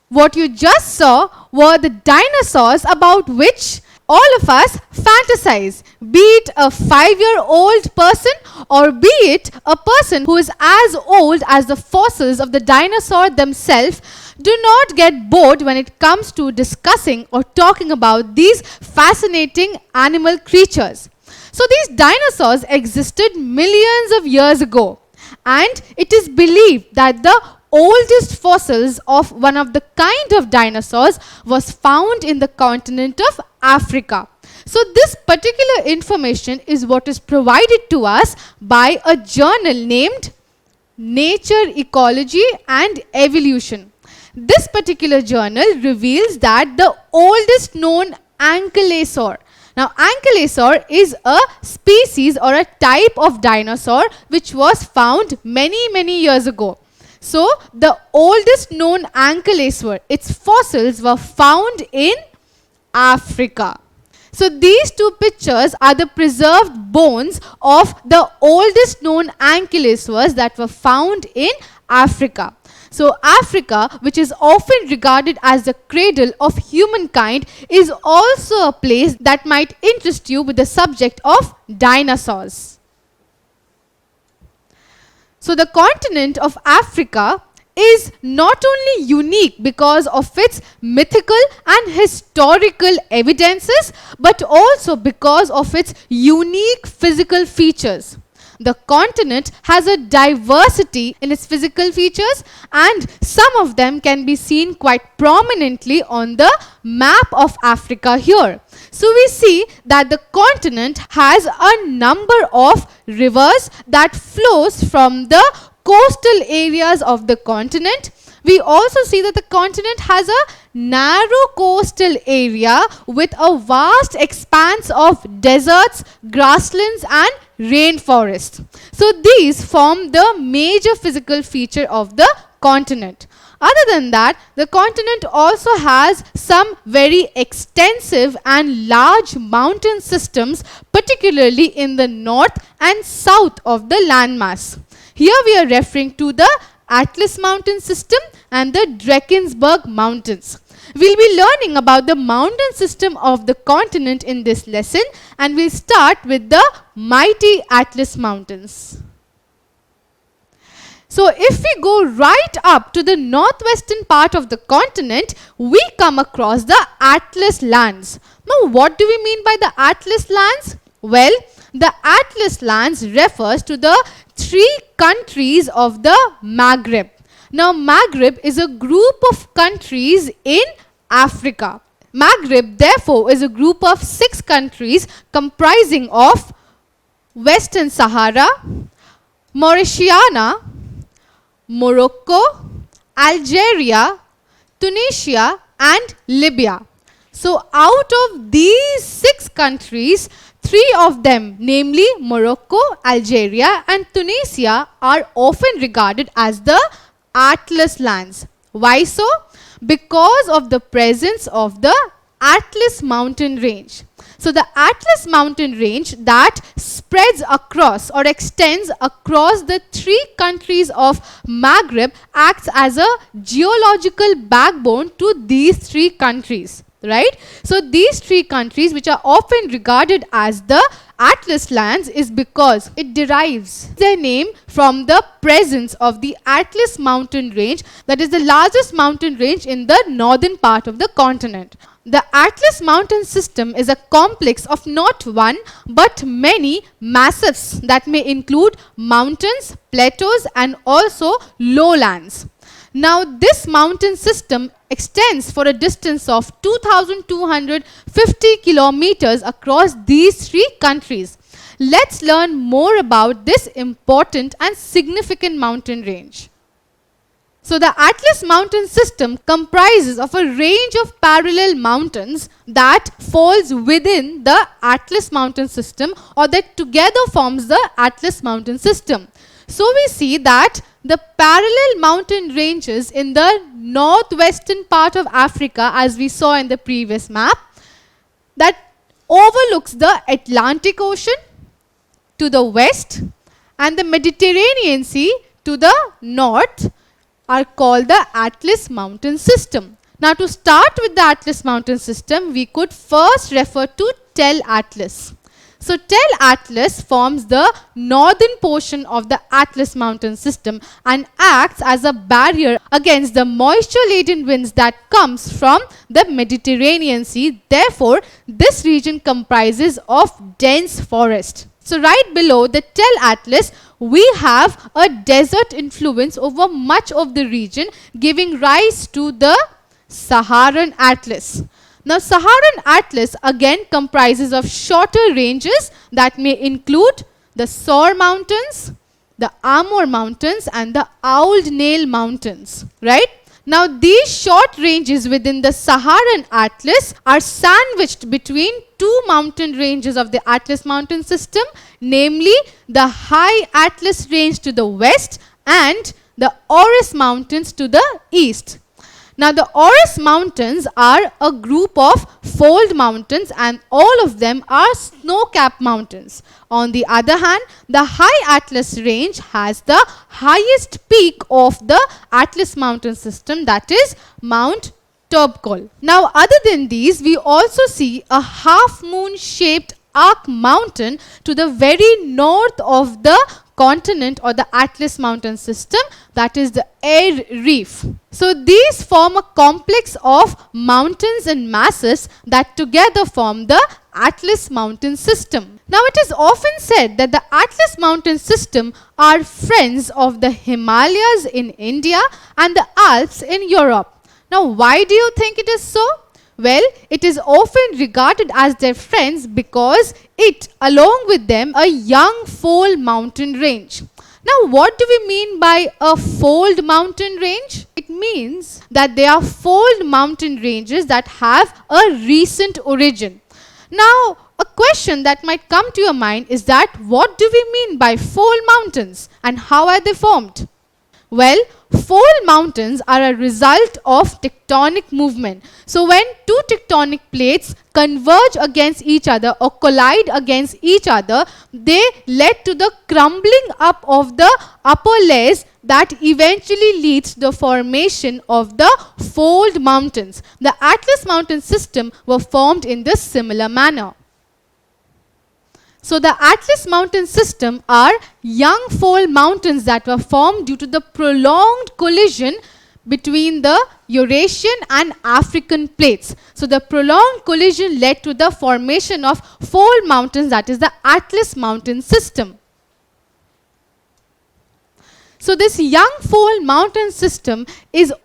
What you just saw were the dinosaurs about which all of us fantasize, be it a 5-year-old person or be it a person who is as old as the fossils of the dinosaur themselves. Do not get bored when it comes to discussing or talking about these fascinating animal creatures. So these dinosaurs existed millions of years ago, and it is believed that the oldest fossils of one of the kind of dinosaurs was found in the continent of Africa. So this particular information is what is provided to us by a journal named Nature, Ecology and Evolution. This particular journal reveals that the oldest known ankylosaur. Now, ankylosaur is a species or a type of dinosaur which was found many years ago. So, the oldest known ankylosaur, its fossils were found in Africa. So, these two pictures are the preserved bones of the oldest known ankylosaurs that were found in Africa. So, Africa, which is often regarded as the cradle of humankind, is also a place that might interest you with the subject of dinosaurs. So the continent of Africa is not only unique because of its mythical and historical evidences, but also because of its unique physical features. The continent has a diversity in its physical features, and some of them can be seen quite prominently on the map of Africa here. So we see that the continent has a number of rivers that flows from the coastal areas of the continent. We also see that the continent has a narrow coastal area with a vast expanse of deserts, grasslands and rainforests. So these form the major physical feature of the continent. Other than that, the continent also has some very extensive and large mountain systems, particularly in the north and south of the landmass. Here we are referring to the Atlas Mountain System and the Drakensberg Mountains. We'll be learning about the mountain system of the continent in this lesson, and we'll start with the mighty Atlas Mountains. So if we go right up to the northwestern part of the continent, we come across the Atlas lands. Now what do we mean by the Atlas lands? Well, the Atlas lands refers to the 3 countries of the Maghreb. Now Maghreb is a group of countries in Africa. Maghreb therefore is a group of 6 countries comprising of Western Sahara, Mauritania, Morocco, Algeria, Tunisia and Libya. So out of these 6 countries, 3 of them, namely Morocco, Algeria and Tunisia, are often regarded as the Atlas lands. Why so? Because of the presence of the Atlas mountain range. So the Atlas mountain range that spreads across or extends across the 3 countries of Maghreb acts as a geological backbone to these 3 countries. Right? So these 3 countries, which are often regarded as the Atlas lands, is because it derives their name from the presence of the Atlas mountain range, that is the largest mountain range in the northern part of the continent. The Atlas mountain system is a complex of not one but many massifs that may include mountains, plateaus and also lowlands. Now this mountain system extends for a distance of 2,250 kilometers across these 3 countries. Let's learn more about this important and significant mountain range. So the Atlas mountain system comprises of a range of parallel mountains that falls within the Atlas mountain system, or that together forms the Atlas mountain system. So we see that the parallel mountain ranges in the northwestern part of Africa, as we saw in the previous map, that overlooks the Atlantic Ocean to the west and the Mediterranean Sea to the north, are called the Atlas mountain system. Now to start with the Atlas Mountain System, we could first refer to Tel Atlas. So Tel Atlas forms the northern portion of the Atlas Mountain System and acts as a barrier against the moisture-laden winds that comes from the Mediterranean Sea. Therefore, this region comprises of dense forest. So right below the Tel Atlas, we have a desert influence over much of the region, giving rise to the Saharan Atlas. Now, Saharan Atlas again comprises of shorter ranges that may include the Saur Mountains, the Amur Mountains and the Ould Nail Mountains, right? Now, these short ranges within the Saharan Atlas are sandwiched between two mountain ranges of the Atlas Mountain System, namely the High Atlas Range to the west and the Orus Mountains to the east. Now, the Orus Mountains are a group of fold mountains and all of them are snow-capped mountains. On the other hand, the High Atlas Range has the highest peak of the Atlas Mountain System, that is Mount Tobkol. Now, other than these, we also see a half-moon shaped arc mountain to the very north of the continent or the Atlas Mountain System, that is the Eyre Reef. So these form a complex of mountains and masses that together form the Atlas Mountain System. Now it is often said that the Atlas Mountain System are friends of the Himalayas in India and the Alps in Europe. Now why do you think it is so? Well, it is often regarded as their friends because it, along with them, a young fold mountain range. Now, what do we mean by a fold mountain range? It means that they are fold mountain ranges that have a recent origin. Now, a question that might come to your mind is that what do we mean by fold mountains and how are they formed? Well, fold mountains are a result of tectonic movement. So when two tectonic plates converge against each other or collide against each other, they led to the crumbling up of the upper layers that eventually leads to the formation of the fold mountains. The Atlas Mountain System were formed in this similar manner. So the Atlas Mountain System are young fold mountains that were formed due to the prolonged collision between the Eurasian and African plates. So the prolonged collision led to the formation of fold mountains, that is the Atlas Mountain System. So this young fold mountain system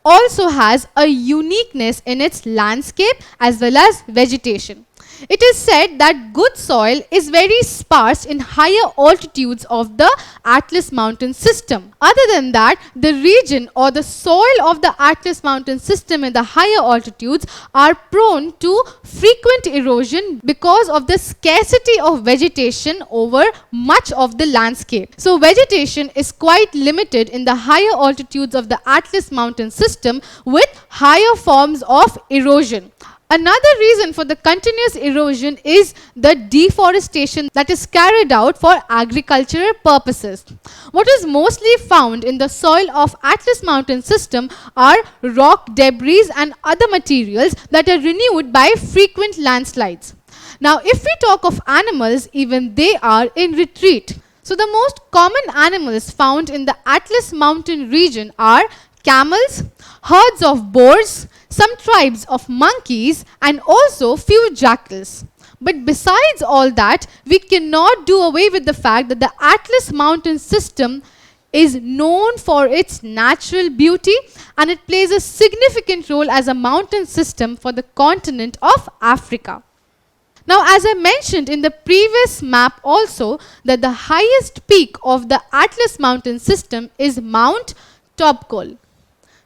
also has a uniqueness in its landscape as well as vegetation. It is said that good soil is very sparse in higher altitudes of the Atlas Mountain System. Other than that, the region or the soil of the Atlas Mountain System in the higher altitudes are prone to frequent erosion because of the scarcity of vegetation over much of the landscape. So vegetation is quite limited in the higher altitudes of the Atlas Mountain System with higher forms of erosion. Another reason for the continuous erosion is the deforestation that is carried out for agricultural purposes. What is mostly found in the soil of Atlas Mountain System are rock debris and other materials that are renewed by frequent landslides. Now, if we talk of animals, even they are in retreat. So, the most common animals found in the Atlas Mountain region are camels, herds of boars, some tribes of monkeys and also few jackals. But besides all that, we cannot do away with the fact that the Atlas Mountain System is known for its natural beauty and it plays a significant role as a mountain system for the continent of Africa. Now, as I mentioned in the previous map also, that the highest peak of the Atlas Mountain System is Mount Tobkol.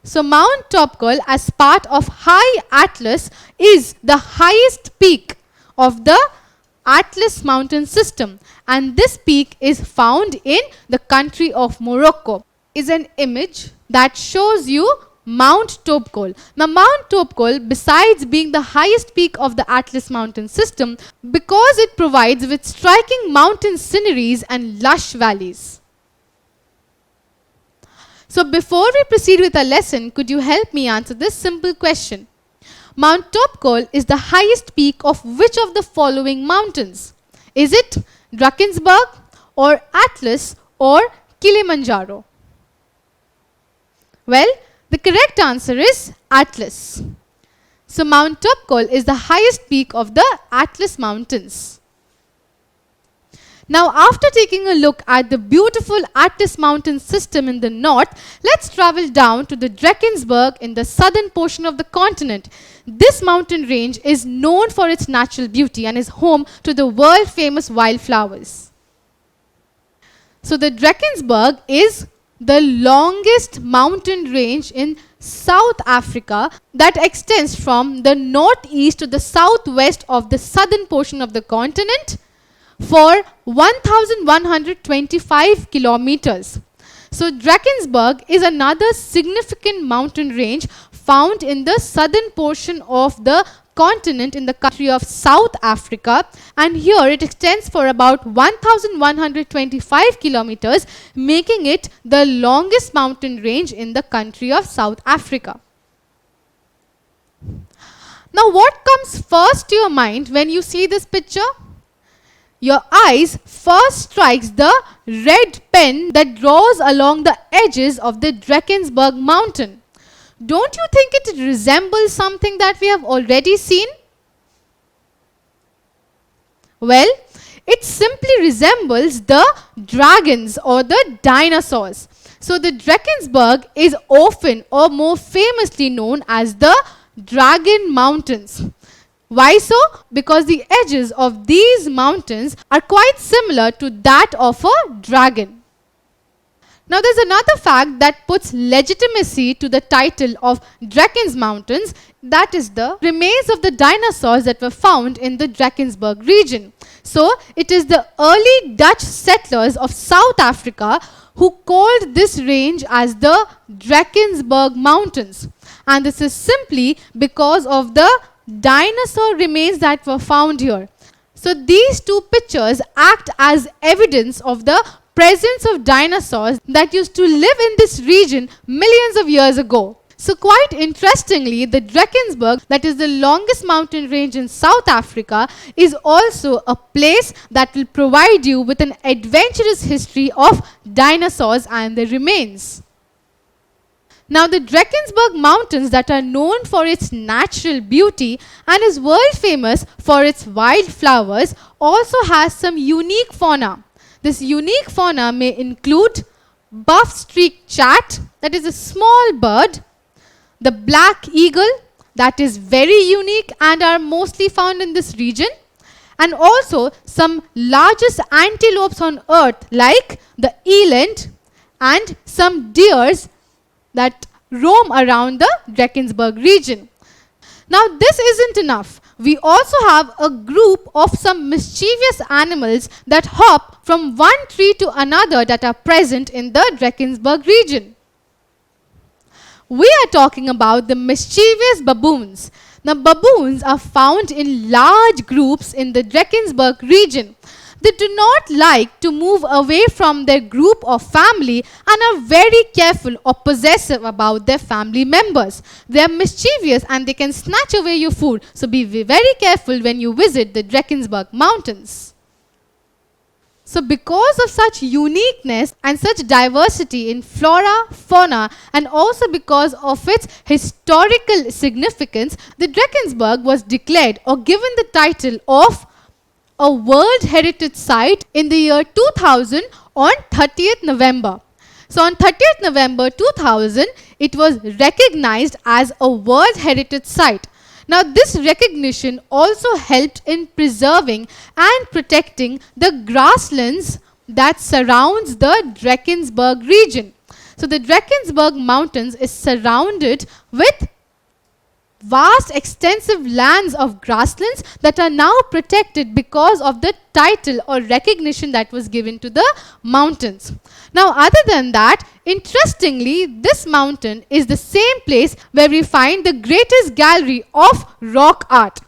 So Mount Tobkol as part of High Atlas is the highest peak of the Atlas Mountain System, and this peak is found in the country of Morocco. Is an image that shows you Mount Tobkol. Now Mount Tobkol, besides being the highest peak of the Atlas Mountain System, because it provides with striking mountain sceneries and lush valleys. So before we proceed with our lesson, could you help me answer this simple question? Mount Topkol is the highest peak of which of the following mountains? Is it Drakensberg or Atlas or Kilimanjaro? Well, the correct answer is Atlas. So Mount Topkol is the highest peak of the Atlas Mountains. Now, after taking a look at the beautiful Atlas mountain system in the north, let's travel down to the Drakensberg in the southern portion of the continent. This mountain range is known for its natural beauty and is home to the world famous wildflowers. So the Drakensberg is the longest mountain range in South Africa that extends from the northeast to the southwest of the southern portion of the continent for 1,125 kilometers. So Drakensberg is another significant mountain range found in the southern portion of the continent in the country of South Africa, and here it extends for about 1,125 kilometers, making it the longest mountain range in the country of South Africa. Now, what comes first to your mind when you see this picture? Your eyes first strikes the red pen that draws along the edges of the Drakensberg mountain. Don't you think it resembles something that we have already seen? Well, it simply resembles the dragons or the dinosaurs. So the Drakensberg is often or more famously known as the Dragon Mountains. Why so? Because the edges of these mountains are quite similar to that of a dragon. Now, there's another fact that puts legitimacy to the title of Draken's Mountains, that is the remains of the dinosaurs that were found in the Drakensberg region. So, it is the early Dutch settlers of South Africa who called this range as the Drakensberg Mountains. And this is simply because of the dinosaur remains that were found here. So these two pictures act as evidence of the presence of dinosaurs that used to live in this region millions of years ago. So quite interestingly, the Drakensberg, that is the longest mountain range in South Africa, is also a place that will provide you with an adventurous history of dinosaurs and their remains. Now, the Drakensberg Mountains, that are known for its natural beauty and is world famous for its wildflowers, also has some unique fauna. This unique fauna may include buff-streaked chat, that is a small bird, the black eagle, that is very unique and are mostly found in this region, and also some largest antelopes on earth like the eland and some deers that roam around the Drakensberg region. Now, this isn't enough. We also have a group of some mischievous animals that hop from one tree to another that are present in the Drakensberg region. We are talking about the mischievous baboons. Now, baboons are found in large groups in the Drakensberg region. They do not like to move away from their group or family and are very careful or possessive about their family members. They are mischievous and they can snatch away your food. So be very careful when you visit the Drakensberg Mountains. So because of such uniqueness and such diversity in flora, fauna, and also because of its historical significance, the Drakensberg was declared or given the title of a World Heritage Site in the year 2000 on 30th November. So on 30th November 2000, it was recognized as a World Heritage Site. Now, this recognition also helped in preserving and protecting the grasslands that surrounds the Drakensberg region. So the Drakensberg Mountains is surrounded with vast extensive lands of grasslands that are now protected because of the title or recognition that was given to the mountains. Now, other than that, interestingly, this mountain is the same place where we find the greatest gallery of rock art.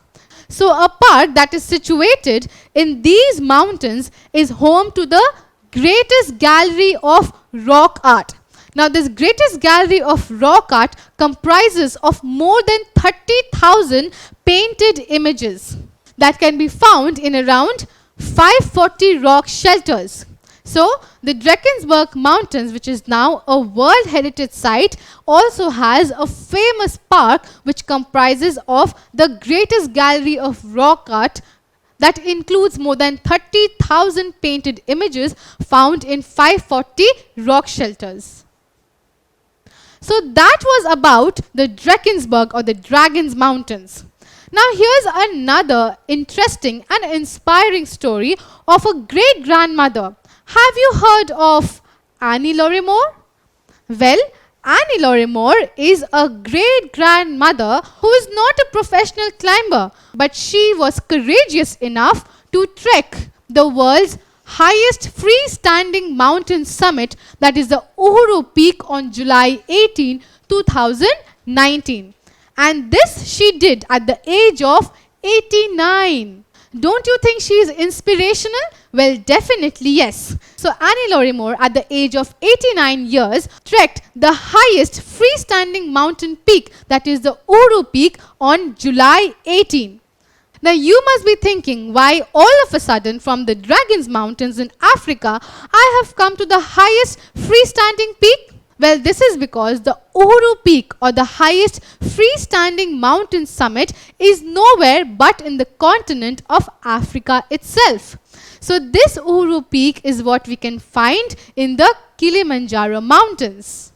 So a part that is situated in these mountains is home to the greatest gallery of rock art. Now, this greatest gallery of rock art comprises of more than 30,000 painted images that can be found in around 540 rock shelters. So, the Drakensberg Mountains, which is now a World Heritage Site, also has a famous park which comprises of the greatest gallery of rock art that includes more than 30,000 painted images found in 540 rock shelters. So that was about the Drakensberg or the Dragon's Mountains. Now here's another interesting and inspiring story of a great-grandmother. Have you heard of Annie Laurimore? Well, Annie Laurimore is a great-grandmother who is not a professional climber, but she was courageous enough to trek the world's highest freestanding mountain summit, that is the Uhuru Peak, on July 18, 2019. And this she did at the age of 89. Don't you think she is inspirational? Well, definitely yes. So Annie Laurimore, at the age of 89 years, trekked the highest freestanding mountain peak, that is the Uhuru Peak, on July 18. Now you must be thinking, why all of a sudden from the Dragon's Mountains in Africa, I have come to the highest freestanding peak? Well, this is because the Uhuru Peak, or the highest freestanding mountain summit, is nowhere but in the continent of Africa itself. So this Uhuru Peak is what we can find in the Kilimanjaro mountains.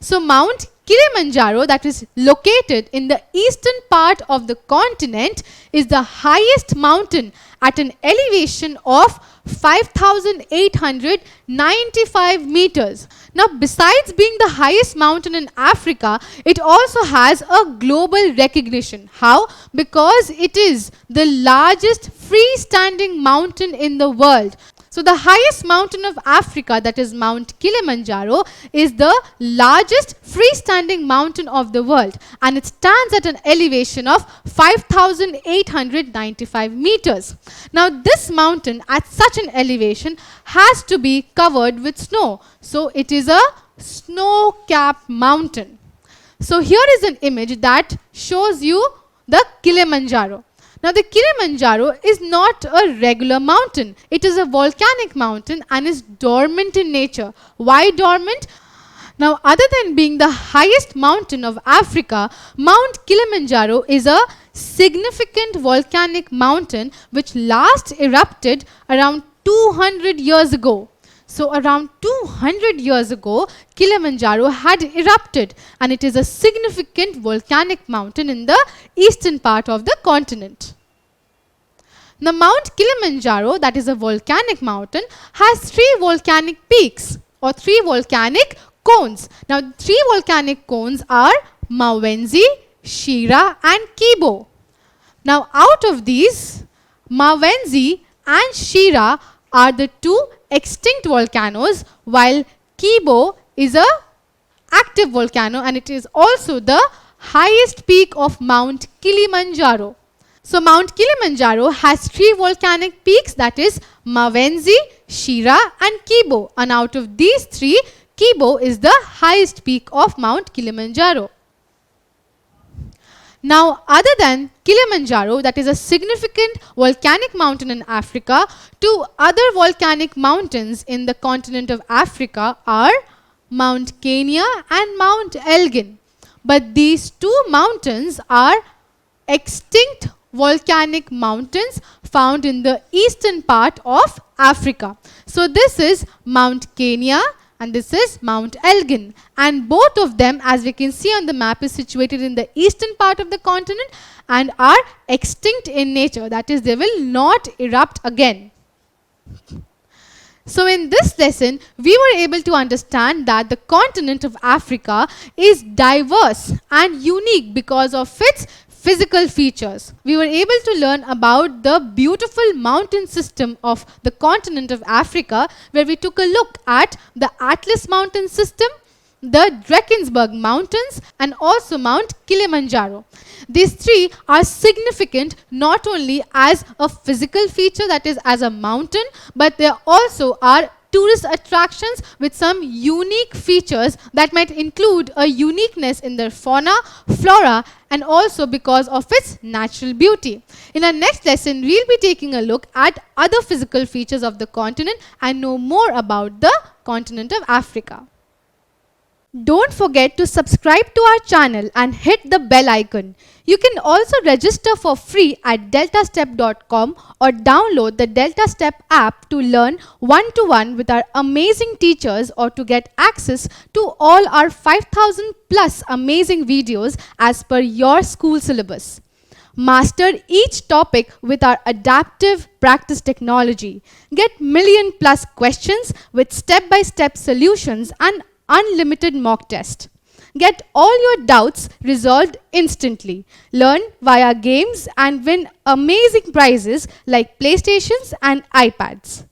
So Mount Kilimanjaro, that is located in the eastern part of the continent, is the highest mountain at an elevation of 5,895 meters. Now, besides being the highest mountain in Africa, it also has a global recognition. How? Because it is the largest freestanding mountain in the world. So the highest mountain of Africa, that is Mount Kilimanjaro, is the largest freestanding mountain of the world, and it stands at an elevation of 5,895 meters. Now this mountain at such an elevation has to be covered with snow. So it is a snow-capped mountain. So here is an image that shows you the Kilimanjaro. Now the Kilimanjaro is not a regular mountain. It is a volcanic mountain and is dormant in nature. Why dormant? Now, other than being the highest mountain of Africa, Mount Kilimanjaro is a significant volcanic mountain which last erupted around 200 years ago. So around 200 years ago, Kilimanjaro had erupted, and it is a significant volcanic mountain in the eastern part of the continent. Now Mount Kilimanjaro, that is a volcanic mountain, has three volcanic peaks or three volcanic cones. Now three volcanic cones are Mawenzi, Shira and Kibo. Now out of these, Mawenzi and Shira are the two extinct volcanoes, while Kibo is a active volcano, and it is also the highest peak of Mount Kilimanjaro. So Mount Kilimanjaro has three volcanic peaks, that is Mawenzi, Shira and Kibo, and out of these three, Kibo is the highest peak of Mount Kilimanjaro. Now, other than Kilimanjaro, that is a significant volcanic mountain in Africa, two other volcanic mountains in the continent of Africa are Mount Kenya and Mount Elgin. But these two mountains are extinct volcanic mountains found in the eastern part of Africa. So this is Mount Kenya and this is Mount Elgin, and both of them, as we can see on the map, is situated in the eastern part of the continent and are extinct in nature, that is, they will not erupt again. So in this lesson, we were able to understand that the continent of Africa is diverse and unique because of its physical features. We were able to learn about the beautiful mountain system of the continent of Africa, where we took a look at the Atlas mountain system, the Drakensberg mountains and also Mount Kilimanjaro. These three are significant not only as a physical feature, that is as a mountain, but they also are tourist attractions with some unique features that might include a uniqueness in their fauna, flora, and also because of its natural beauty. In our next lesson, we'll be taking a look at other physical features of the continent and know more about the continent of Africa. Don't forget to subscribe to our channel and hit the bell icon. You can also register for free at deltastep.com or download the DeltaStep app to learn one-to-one with our amazing teachers or to get access to all our 5,000 plus amazing videos as per your school syllabus. Master each topic with our adaptive practice technology. Get million plus questions with step-by-step solutions and unlimited mock test. Get all your doubts resolved instantly. Learn via games and win amazing prizes like PlayStations and iPads.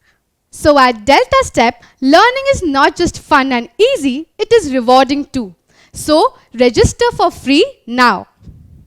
So at DeltaStep, learning is not just fun and easy, it is rewarding too. So register for free now.